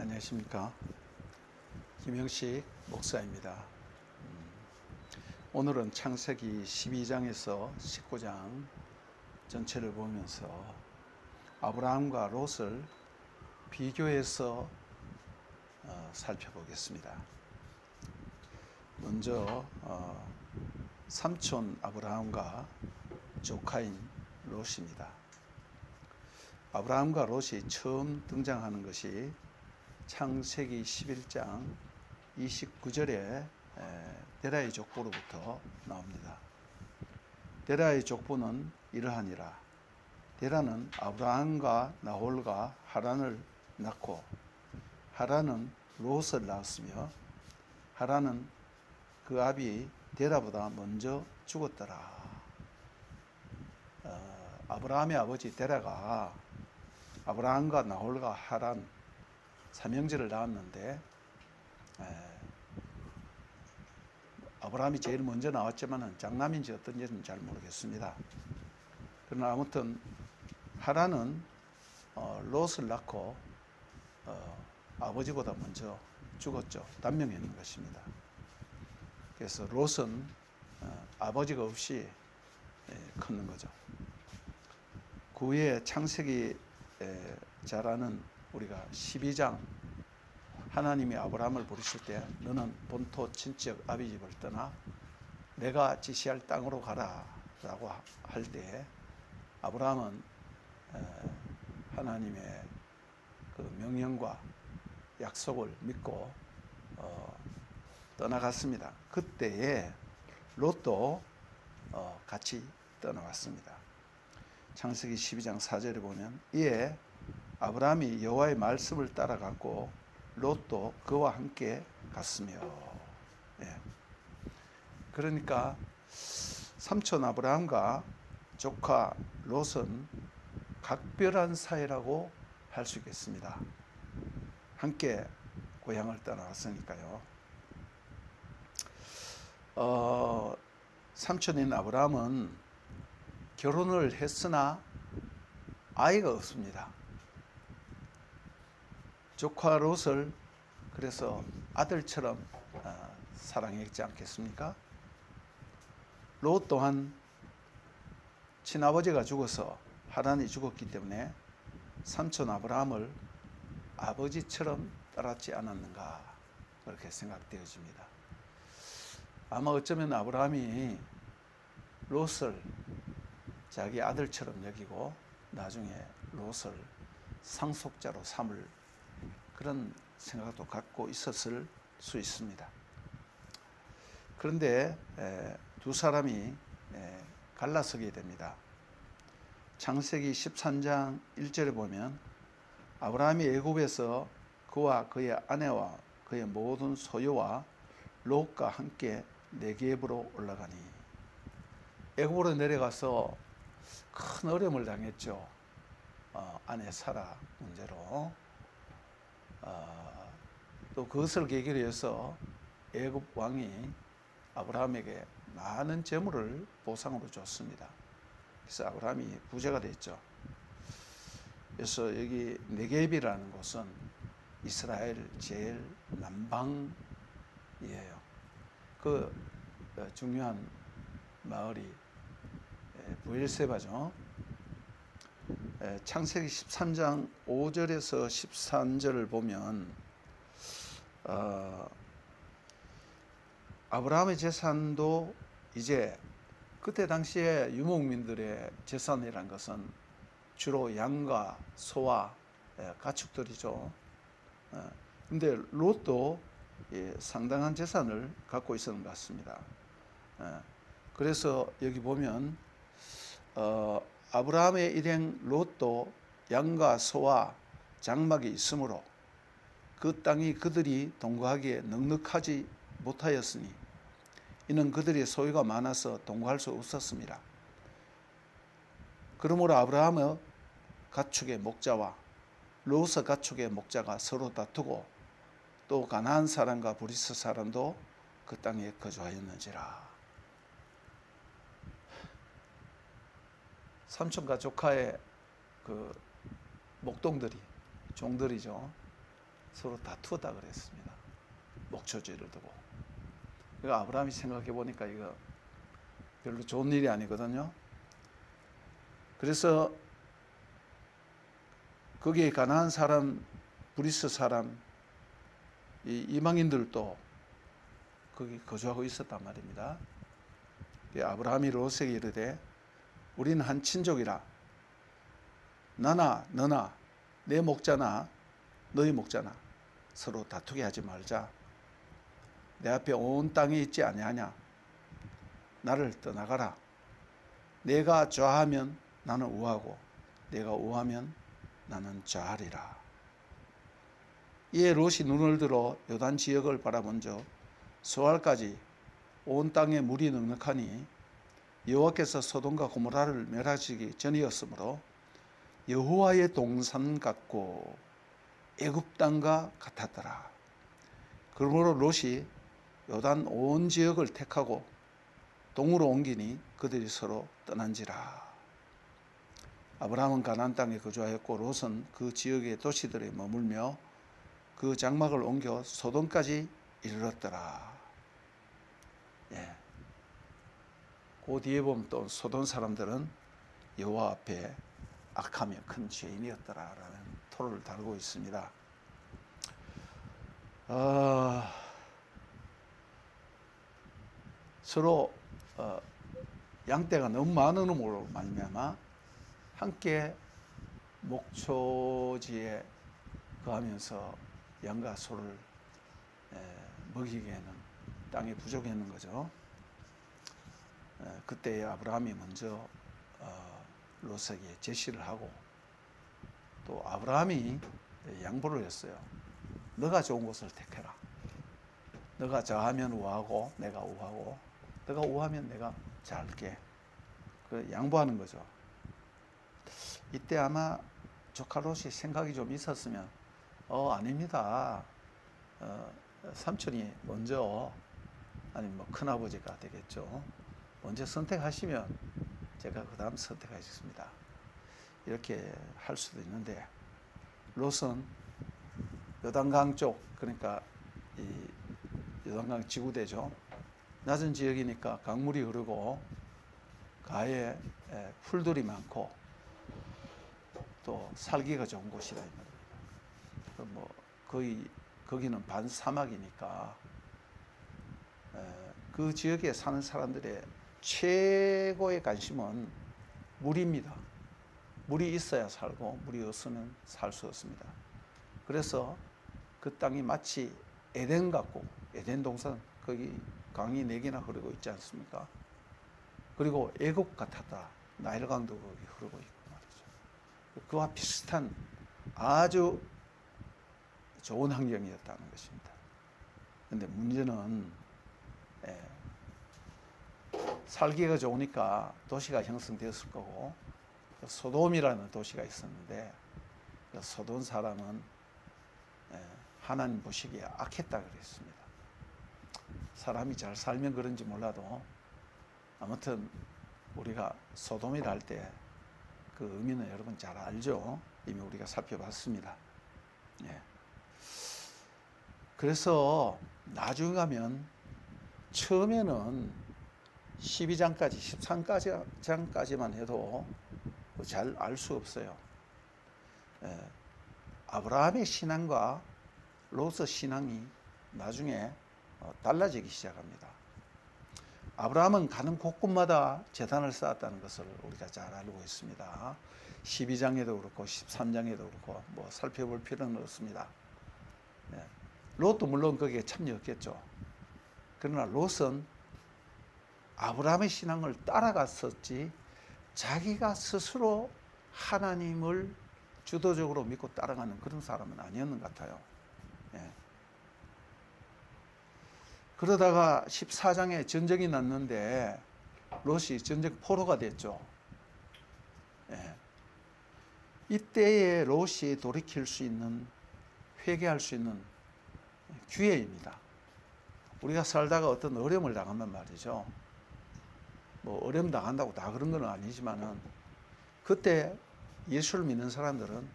안녕하십니까. 김영식 목사입니다. 오늘은 창세기 12장에서 19장 전체를 보면서 아브라함과 롯을 비교해서 살펴보겠습니다. 먼저 삼촌 아브라함과 조카인 롯입니다. 아브라함과 롯이 처음 등장하는 것이 창세기 11장 29절에 데라의 족보로부터 나옵니다. 데라의 족보는 이러하니라. 데라는 아브라함과 나홀과 하란을 낳고 하란은 롯을 낳았으며 하란은 그 아비 데라보다 먼저 죽었더라. 아브라함의 아버지 데라가 아브라함과 나홀과 하란 삼형제를 낳았는데 아브라함이 제일 먼저 나왔지만 장남인지 어떤지는 잘 모르겠습니다. 그러나 아무튼 하란은 롯을 낳고 아버지보다 먼저 죽었죠. 단명했는 것입니다. 그래서 롯은 아버지가 없이 컸는 거죠. 그 후에 창세기 잘 아는 우리가 12장 하나님이 아브라함을 부르실 때 너는 본토 친척 아비 집을 떠나 내가 지시할 땅으로 가라 라고 할 때 아브라함은 하나님의 그 명령과 약속을 믿고 떠나갔습니다. 그때에 롯도 같이 떠나왔습니다. 창세기 12장 4절에 보면 이에 아브라함이 여호와의 말씀을 따라갔고 롯도 그와 함께 갔으며. 그러니까 삼촌 아브라함과 조카 롯은 각별한 사이라고 할 수 있겠습니다. 함께 고향을 떠나왔으니까요. 삼촌인 아브라함은 결혼을 했으나 아이가 없습니다. 조카 롯을 그래서 아들처럼 사랑했지 않겠습니까? 롯 또한 친아버지가 죽어서 하란이 죽었기 때문에 삼촌 아브라함을 아버지처럼 따랐지 않았는가 그렇게 생각되어집니다. 아마 어쩌면 아브라함이 롯을 자기 아들처럼 여기고 나중에 롯을 상속자로 삼을 그런 생각도 갖고 있었을 수 있습니다. 그런데 두 사람이 갈라서게 됩니다. 창세기 13장 1절에 보면 아브라함이 애굽에서 그와 그의 아내와 그의 모든 소유와 롯과 함께 네겝으로 올라가니. 애굽으로 내려가서 큰 어려움을 당했죠. 아내 사라 문제로. 또 그것을 계기로 해서 애굽 왕이 아브라함에게 많은 재물을 보상으로 줬습니다. 그래서 아브라함이 부자가 됐죠. 그래서 여기 네겝이라는 곳은 이스라엘 제일 남방이에요. 그 중요한 마을이 브엘세바죠. 창세기 13장 5절에서 13절을 보면 아브라함의 재산도 이제 그때 당시에 유목민들의 재산이란 것은 주로 양과 소와 가축들이죠. 그런데 롯도 상당한 재산을 갖고 있었는 것 같습니다. 그래서 여기 보면 아브라함의 일행 롯도 양과 소와 장막이 있으므로 그 땅이 그들이 동거하기에 넉넉하지 못하였으니 이는 그들의 소유가 많아서 동거할 수 없었습니다. 그러므로 아브라함의 가축의 목자와 롯의 가축의 목자가 서로 다투고 또 가나안 사람과 브리스 사람도 그 땅에 거주하였는지라. 삼촌과 조카의 그 목동들이 종들이죠. 서로 다투었다 그랬습니다. 목초지를 두고. 이거 아브라함이 생각해 보니까 이거 별로 좋은 일이 아니거든요. 그래서 거기에 가나안 사람, 브리스 사람, 이 이방인들도 거기 거주하고 있었단 말입니다. 아브라함이 롯에게 이르되 우리는 한 친족이라 나나 너나 내 목자나 너희 목자나 서로 다투게 하지 말자. 내 앞에 온 땅이 있지 아니하냐. 나를 떠나가라. 내가 좌하면 나는 우하고 내가 우하면 나는 좌하리라. 이에 롯이 눈을 들어 요단 지역을 바라본즉 소알까지 온 땅에 물이 넉넉하니 여호와께서 소돔과 고모라를 멸하시기 전이었으므로 여호와의 동산 같고 애굽 땅과 같았더라. 그러므로 롯이 요단 온 지역을 택하고 동으로 옮기니 그들이 서로 떠난지라. 아브라함은 가나안 땅에 거주하였고 롯은 그 지역의 도시들에 머물며 그 장막을 옮겨 소돔까지 이르렀더라. 예. 그 뒤에 보면 또 소돔 사람들은 여호와 앞에 악하며 큰 죄인이었더라라는 토를 달고 있습니다. 서로 양떼가 너무 많음으로 말미암아 함께 목초지에 거하면서 양과 소를 먹이기에는 땅이 부족했는 거죠. 그때 아브라함이 먼저 롯에게 제시를 하고 또 아브라함이 양보를 했어요. 너가 좋은 곳을 택해라. 너가 좌하면 우하고 내가 우하고 너가 우하면 내가 좌할게. 그 양보하는 거죠. 이때 아마 조카 롯이 생각이 좀 있었으면 아닙니다. 삼촌이 먼저 아니면 뭐 큰아버지가 되겠죠. 먼저 선택하시면 제가 그 다음 선택하겠습니다. 이렇게 할 수도 있는데 롯은 요단강 쪽, 그러니까 이 요단강 지구대죠. 낮은 지역이니까 강물이 흐르고 가에 풀들이 많고 또 살기가 좋은 곳이라 이 말입니다. 뭐 거의 거기는 반사막이니까 그 지역에 사는 사람들의 최고의 관심은 물입니다. 물이 있어야 살고 물이 없으면 살 수 없습니다. 그래서 그 땅이 마치 에덴 같고, 에덴 동산 거기 강이 4개나 흐르고 있지 않습니까? 그리고 애굽 같았다. 나일강도 거기 흐르고 있고 말이죠. 그와 비슷한 아주 좋은 환경이었다는 것입니다. 그런데 문제는 살기가 좋으니까 도시가 형성되었을 거고, 소돔이라는 도시가 있었는데 소돔 사람은 하나님 보시기에 악했다 그랬습니다. 사람이 잘 살면 그런지 몰라도 아무튼 우리가 소돔이라 할 때 그 의미는 여러분 잘 알죠. 이미 우리가 살펴봤습니다. 예. 그래서 나중에 가면 처음에는 12장까지 13장까지만 해도 잘 알 수 없어요. 아브라함의 신앙과 롯의 신앙이 나중에 달라지기 시작합니다. 아브라함은 가는 곳곳마다 제단을 쌓았다는 것을 우리가 잘 알고 있습니다. 12장에도 그렇고 13장에도 그렇고 뭐 살펴볼 필요는 없습니다. 롯도 물론 거기에 참여했겠죠. 그러나 롯은 아브라함의 신앙을 따라갔었지 자기가 스스로 하나님을 주도적으로 믿고 따라가는 그런 사람은 아니었는 것 같아요. 그러다가 14장에 전쟁이 났는데 롯이 전쟁 포로가 됐죠. 이때에 롯이 돌이킬 수 있는, 회개할 수 있는 기회입니다. 우리가 살다가 어떤 어려움을 당하면 말이죠. 뭐 어려움 당한다고 다 그런 건 아니지만은 그때 예수를 믿는 사람들은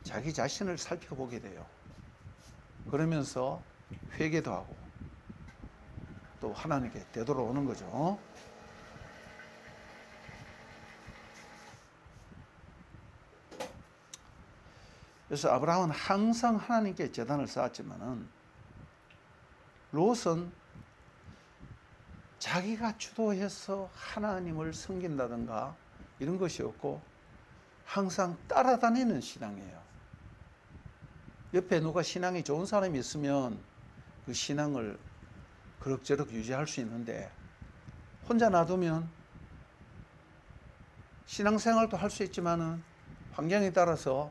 자기 자신을 살펴보게 돼요. 그러면서 회개도 하고 또 하나님께 되돌아오는 거죠. 그래서 아브라함은 항상 하나님께 제단을 쌓았지만은 롯은 자기가 주도해서 하나님을 섬긴다든가 이런 것이 없고 항상 따라다니는 신앙이에요. 옆에 누가 신앙이 좋은 사람이 있으면 그 신앙을 그럭저럭 유지할 수 있는데 혼자 놔두면 신앙생활도 할 수 있지만은 환경에 따라서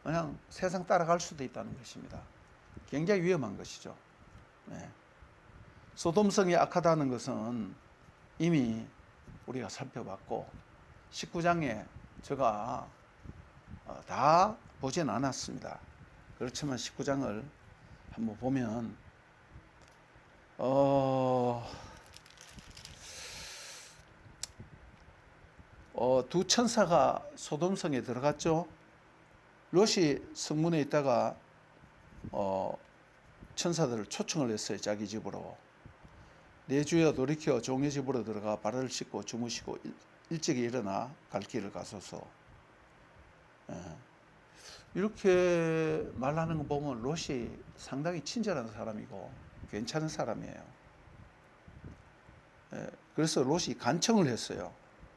그냥 세상 따라갈 수도 있다는 것입니다. 굉장히 위험한 것이죠. 네. 소돔성이 악하다는 것은 이미 우리가 살펴봤고 19장에 제가 다 보진 않았습니다. 그렇지만 19장을 한번 보면 두 천사가 소돔성에 들어갔죠. 롯이 성문에 있다가 천사들을 초청을 했어요. 자기 집으로. 내 주여 돌이켜 종의 집으로 들어가 발을 씻고 주무시고 일찍이 일어나 갈 길을 가소서. 이렇게 말하는 거 보면 롯이 상당히 친절한 사람이고 괜찮은 사람이에요. 그래서 롯이 간청을 했어요.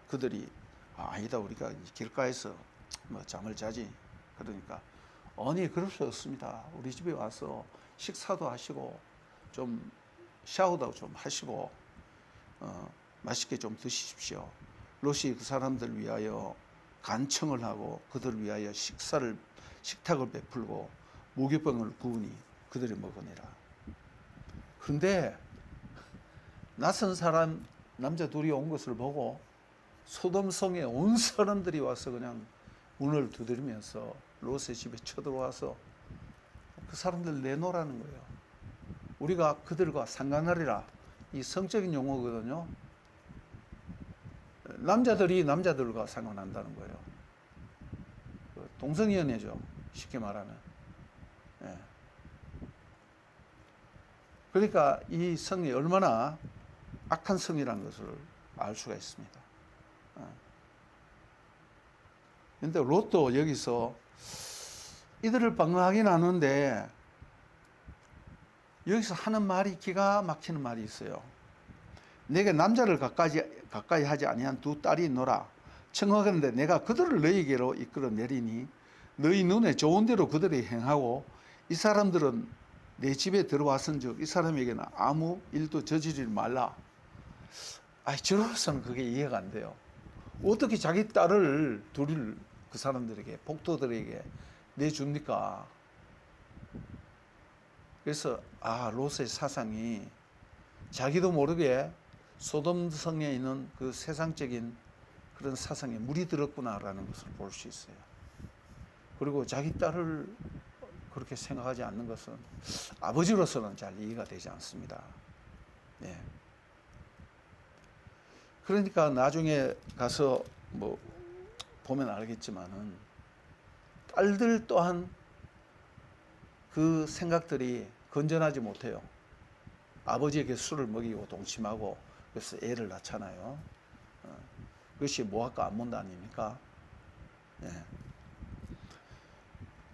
그들이 아니다, 우리가 길가에서 뭐 잠을 자지. 그러니까 아니, 그럴 수 없습니다. 우리 집에 와서 식사도 하시고 좀 샤워도 좀 하시고 맛있게 좀 드십시오. 롯이 그 사람들 위하여 간청을 하고 그들 위하여 식탁을 베풀고 무교병을 구우니 그들이 먹으니라. 그런데 낯선 사람 남자 둘이 온 것을 보고 소돔성에 온 사람들이 와서 그냥 문을 두드리면서 롯의 집에 쳐들어와서 그 사람들 내놓으라는 거예요. 우리가 그들과 상관하리라. 이 성적인 용어거든요. 남자들이 남자들과 상관한다는 거예요. 동성연애죠. 쉽게 말하면. 예. 그러니까 이 성이 얼마나 악한 성이라는 것을 알 수가 있습니다. 그런데 롯도 여기서 이들을 방문하긴 하는데 여기서 하는 말이 기가 막히는 말이 있어요. 내게 남자를 가까이 하지 아니한 두 딸이 있노라. 청하건대 내가 그들을 너희에게로 이끌어 내리니 너희 눈에 좋은 대로 그들이 행하고 이 사람들은 내 집에 들어왔은즉 이 사람에게는 아무 일도 저지르지 말라. 저로서는 그게 이해가 안 돼요. 어떻게 자기 딸을 둘을 그 사람들에게, 복도들에게 내줍니까? 그래서 롯의 사상이 자기도 모르게 소돔성에 있는 그 세상적인 그런 사상에 물이 들었구나라는 것을 볼 수 있어요. 그리고 자기 딸을 그렇게 생각하지 않는 것은 아버지로서는 잘 이해가 되지 않습니다. 네. 그러니까 나중에 가서 뭐 보면 알겠지만은 딸들 또한 그 생각들이 건전하지 못해요. 아버지에게 술을 먹이고 동침하고 그래서 애를 낳잖아요. 그것이 모압과 암몬 아닙니까? 네.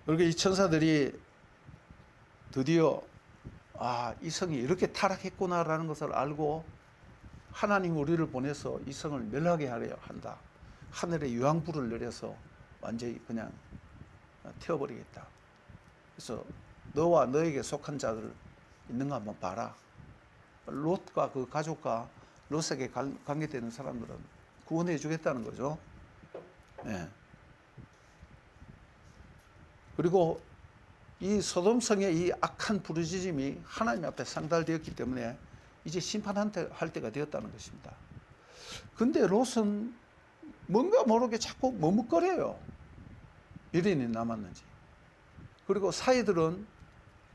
그리고 이 천사들이 드디어 이 성이 이렇게 타락했구나라는 것을 알고 하나님 우리를 보내서 이 성을 멸하게 하려 한다. 하늘에 유황불을 내려서 완전히 그냥 태워버리겠다. 그래서 너와 너에게 속한 자들 있는가 한번 봐라. 롯과 그 가족과 롯에게 관계되는 사람들은 구원해 주겠다는 거죠. 네. 그리고 이 소돔성의 이 악한 부르짖음이 하나님 앞에 상달되었기 때문에 이제 심판할 때가 되었다는 것입니다. 근데 롯은 뭔가 모르게 자꾸 머뭇거려요. 미련이 남았는지. 그리고 사이들은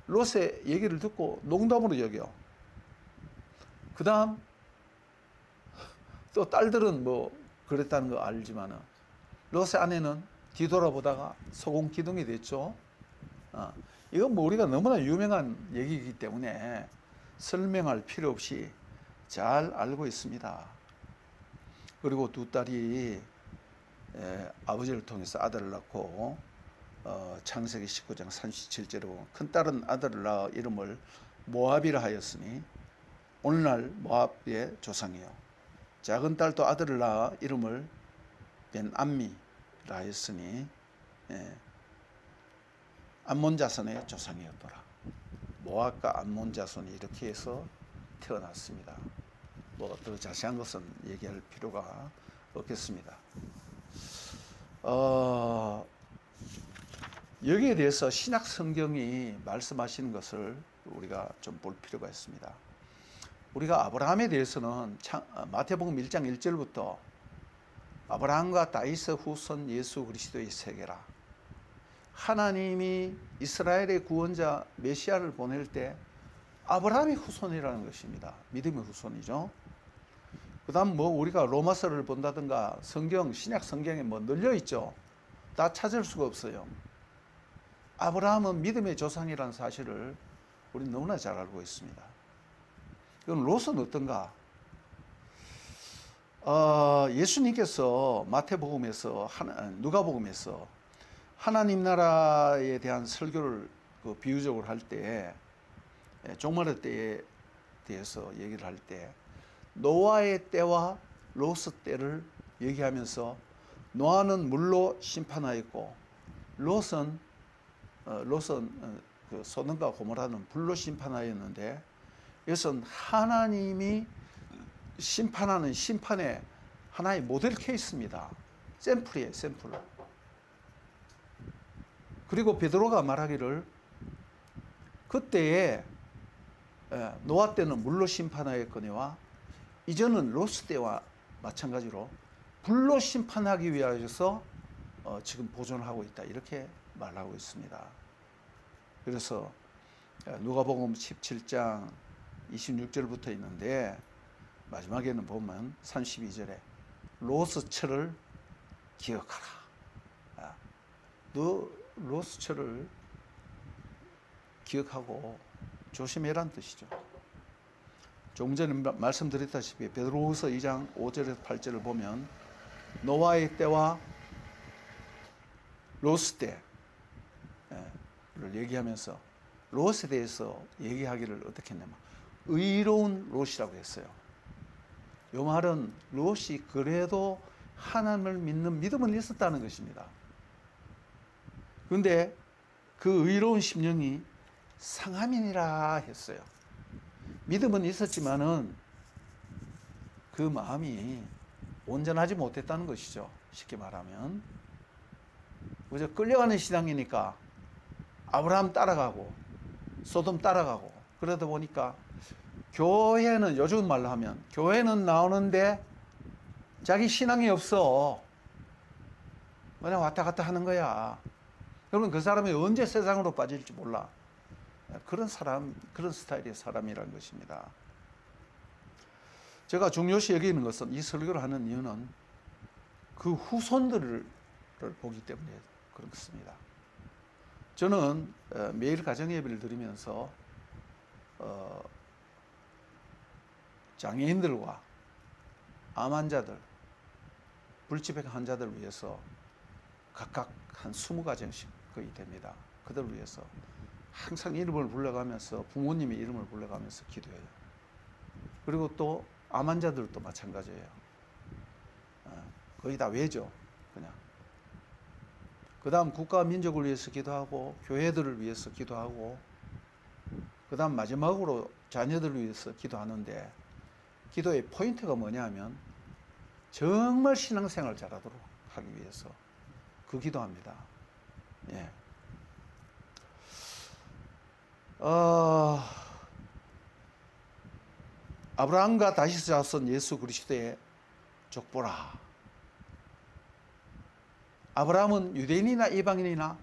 롯의 얘기를 듣고 농담으로 여겨. 그 다음 또 딸들은 뭐 그랬다는 거 알지만은 롯의 아내는 뒤돌아보다가 소금 기둥이 됐죠. 이건 뭐 우리가 너무나 유명한 얘기이기 때문에 설명할 필요 없이 잘 알고 있습니다. 그리고 두 딸이 아버지를 통해서 아들을 낳고 창세기 19장 37절에 보면 큰 딸은 아들을 낳아 이름을 모압이라 하였으니 오늘날 모압의 조상이요, 작은 딸도 아들을 낳아 이름을 벤암미라 하였으니 암몬 자손의 조상이었더라. 모압과 암몬 자손이 이렇게 해서 태어났습니다. 뭐 더 자세한 것은 얘기할 필요가 없겠습니다. 여기에 대해서 신약 성경이 말씀하시는 것을 우리가 좀 볼 필요가 있습니다. 우리가 아브라함에 대해서는 마태복음 1장 1절부터 아브라함과 다윗의 후손 예수 그리스도의 세계라, 하나님이 이스라엘의 구원자 메시아를 보낼 때 아브라함의 후손이라는 것입니다. 믿음의 후손이죠. 그 다음 뭐 우리가 로마서를 본다든가 성경, 신약 성경에 뭐 널려 있죠. 다 찾을 수가 없어요. 아브라함은 믿음의 조상이라는 사실을 우리는 너무나 잘 알고 있습니다. 그럼 롯은 어떤가? 예수님께서 마태복음에서, 누가복음에서 하나님 나라에 대한 설교를 비유적으로 할 때, 종말의 때에 대해서 얘기를 할 때 노아의 때와 롯의 때를 얘기하면서 노아는 물로 심판하였고 롯은 그 소돔과 고모라는 불로 심판하였는데, 이것은 하나님이 심판하는 심판의 하나의 모델 케이스입니다. 샘플이에요, 샘플. 그리고 베드로가 말하기를 그때에 노아 때는 물로 심판하였거니와 이제는 롯 때와 마찬가지로 불로 심판하기 위하여서 지금 보존하고 있다, 이렇게 말하고 있습니다. 그래서 누가복음 17장 26절부터 있는데 마지막에는 보면 32절에 롯의 철을 기억하라. 너 롯의 철을 기억하고 조심해란 뜻이죠. 조금 전에 말씀드렸다시피 베드로후서 2장 5절에서 8절을 보면 노아의 때와 롯의 때를 얘기하면서 롯에 대해서 얘기하기를 어떻게 했냐면 의로운 롯이라고 했어요. 이 말은 롯이 그래도 하나님을 믿는 믿음은 있었다는 것입니다. 그런데 그 의로운 심령이 상함이니라 했어요. 믿음은 있었지만은 그 마음이 온전하지 못했다는 것이죠. 쉽게 말하면 그저 끌려가는 신앙이니까 아브라함 따라가고 소돔 따라가고 그러다 보니까 교회는, 요즘 말로 하면 교회는 나오는데 자기 신앙이 없어. 그냥 왔다 갔다 하는 거야. 그러면 그 사람이 언제 세상으로 빠질지 몰라. 그런 사람, 그런 스타일의 사람이라는 것입니다. 제가 중요시 여기는 것은, 이 설교를 하는 이유는 그 후손들을 보기 때문에 그렇습니다. 저는 매일 가정예배를 드리면서 장애인들과 암 환자들, 불치병 환자들을 위해서 각각 한 20가정씩 거의 됩니다. 그들을 위해서 항상 이름을 불러가면서, 부모님의 이름을 불러가면서 기도해요. 그리고 또 암 환자들도 마찬가지예요. 거의 다 외죠, 그냥. 그 다음 국가와 민족을 위해서 기도하고 교회들을 위해서 기도하고, 그 다음 마지막으로 자녀들을 위해서 기도하는데, 기도의 포인트가 뭐냐 하면 정말 신앙생활 잘하도록 하기 위해서 그 기도합니다. 예. 아브라함과 다윗의 자손 예수 그리스도의 족보라. 아브라함은 유대인이나 이방인이나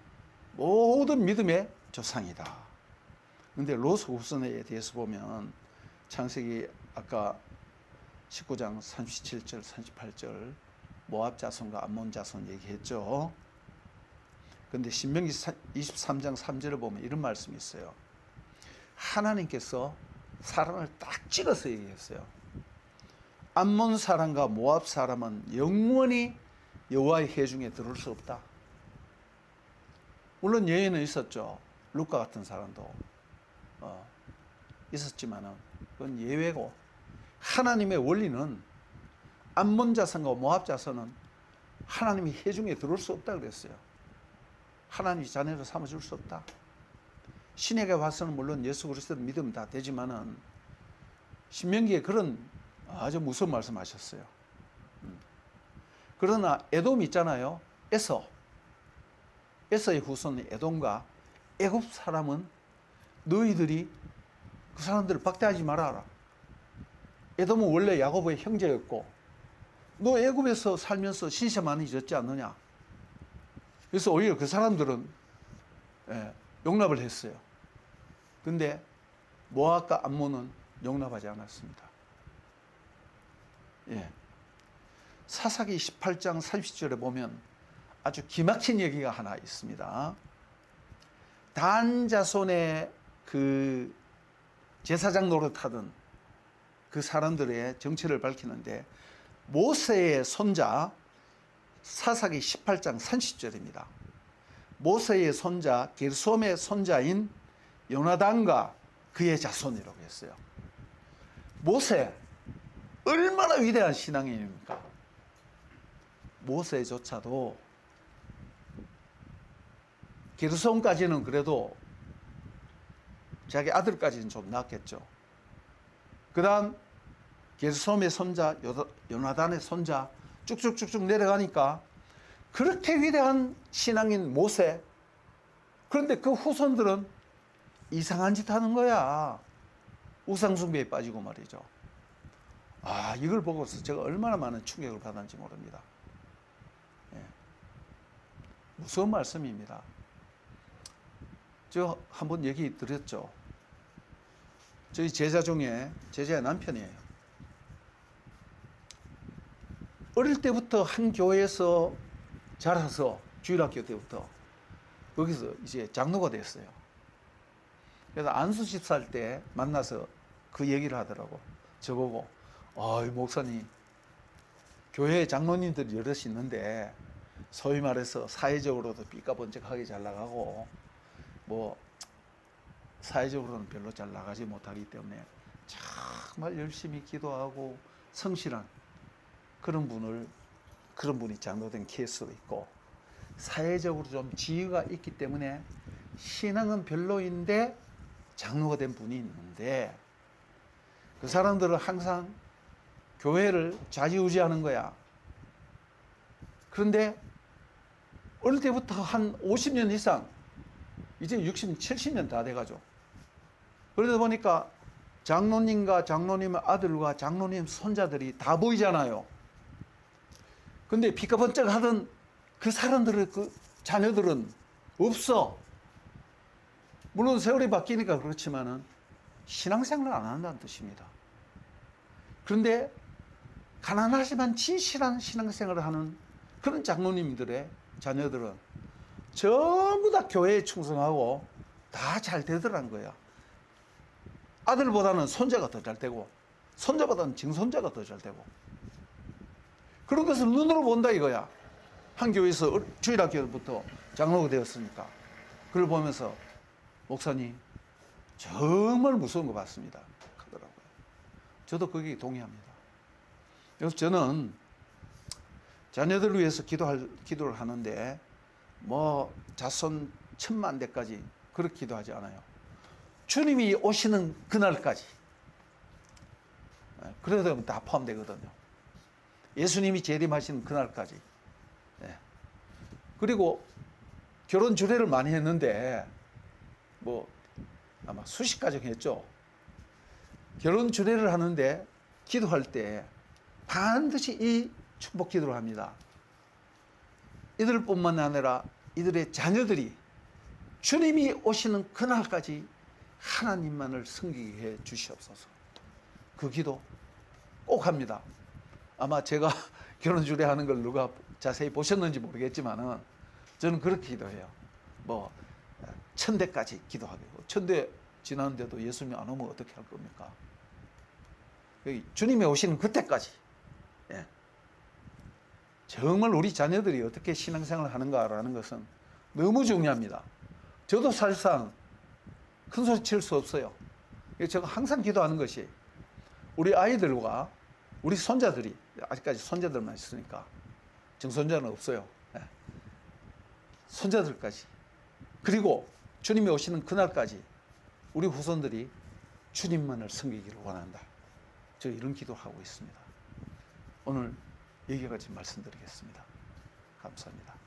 모든 믿음의 조상이다. 그런데 롯의 후손에 대해서 보면 창세기 아까 19장 37절 38절 모압 자손과 암몬 자손 얘기했죠. 근데 신명기 23장 3절을 보면 이런 말씀이 있어요. 하나님께서 사람을 딱 찍어서 얘기했어요. 암몬 사람과 모압 사람은 영원히 여호와의 회중에 들어올 수 없다. 물론 예외는 있었죠. 룻과 같은 사람도 있었지만은 그건 예외고, 하나님의 원리는 암몬 자손과 모압 자손은 하나님이 회중에 들어올 수 없다 그랬어요. 하나님이 자녀를 삼아줄 수 없다. 신에게 와서는 물론 예수 그리스도를 믿으면 다 되지만은 신명기에 그런 아주 무서운 말씀하셨어요. 그러나 에돔 있잖아요. 에서의 후손 에돔과 애굽 사람은 너희들이 그 사람들을 박대하지 말아라. 에돔은 원래 야곱의 형제였고 너 애굽에서 살면서 신세 많이 졌지 않느냐. 그래서 오히려 그 사람들은 용납을 했어요. 근데 모압과 암몬은 용납하지 않았습니다. 사사기 18장 30절에 보면 아주 기막힌 얘기가 하나 있습니다. 단 자손의 그 제사장 노릇하던 그 사람들의 정체를 밝히는데, 모세의 손자, 사사기 18장 30절입니다. 모세의 손자 게르솜의 손자인 요나단과 그의 자손이라고 했어요. 모세 얼마나 위대한 신앙인입니까? 모세조차도 게르솜까지는 그래도 자기 아들까지는 좀 낫겠죠. 그 다음 게르솜의 손자 요나단의 손자 쭉쭉쭉쭉 내려가니까 그렇게 위대한 신앙인 모세, 그런데 그 후손들은 이상한 짓 하는 거야. 우상숭배에 빠지고 말이죠. 이걸 보고서 제가 얼마나 많은 충격을 받았는지 모릅니다. 무서운 말씀입니다. 제가 한번 얘기 드렸죠. 저희 제자 중에 제자의 남편이에요. 어릴 때부터 한 교회에서 자라서 주일학교 때부터 거기서 이제 장로가 됐어요. 그래서 안수 집사할 때 만나서 그 얘기를 하더라고. 저보고 목사님, 교회에 장로님들이 여럿이 있는데 소위 말해서 사회적으로도 삐까번쩍하게 잘 나가고 뭐 사회적으로는 별로 잘 나가지 못하기 때문에 정말 열심히 기도하고 성실한 그런 분이 장로된 케이스도 있고, 사회적으로 좀 지위가 있기 때문에 신앙은 별로인데 장로가 된 분이 있는데, 그 사람들은 항상 교회를 좌지우지하는 거야. 그런데 어릴 때부터 한 50년 이상, 이제 60, 70년 다 돼가죠. 그러다 보니까 장로님과 장로님의 아들과 장로님 손자들이 다 보이잖아요. 근데 피까번쩍 하던 그 사람들의 그 자녀들은 없어. 물론 세월이 바뀌니까 그렇지만은 신앙생활을 안 한다는 뜻입니다. 그런데 가난하지만 진실한 신앙생활을 하는 그런 장로님들의 자녀들은 전부 다 교회에 충성하고 다 잘 되더라는 거야. 아들보다는 손자가 더 잘 되고 손자보다는 증손자가 더 잘 되고, 그런 것을 눈으로 본다 이거야. 한 교회에서 주일학교부터 장로가 되었으니까. 그걸 보면서 목사님 정말 무서운 거 봤습니다 하더라고요. 저도 거기에 동의합니다. 그래서 저는 자녀들을 위해서 기도를 하는데 뭐 자손 10,000,000대까지 그렇게 기도하지 않아요. 주님이 오시는 그날까지. 그래도 되면 다 포함되거든요. 예수님이 재림하시는 그날까지. 그리고 결혼 주례를 많이 했는데 뭐 아마 수십 가정 했죠. 결혼 주례를 하는데 기도할 때 반드시 이 축복 기도를 합니다. 이들뿐만 아니라 이들의 자녀들이 주님이 오시는 그날까지 하나님만을 섬기게 해 주시옵소서. 그 기도 꼭 합니다. 아마 제가 결혼 주례하는 걸 누가 자세히 보셨는지 모르겠지만은 저는 그렇게 기도해요. 뭐 1000대까지 기도하게. 1000대 지났는데도 예수님이 안 오면 어떻게 할 겁니까? 주님이 오시는 그때까지. 예. 정말 우리 자녀들이 어떻게 신앙생활을 하는가라는 것은 너무 중요합니다. 저도 사실상 큰 소리 칠 수 없어요. 제가 항상 기도하는 것이 우리 아이들과 우리 손자들이, 아직까지 손자들만 있으니까 정손자는 없어요. 예. 손자들까지, 그리고 주님이 오시는 그날까지 우리 후손들이 주님만을 섬기기를 원한다. 저 이런 기도를 하고 있습니다. 오늘 여기까지 말씀드리겠습니다. 감사합니다.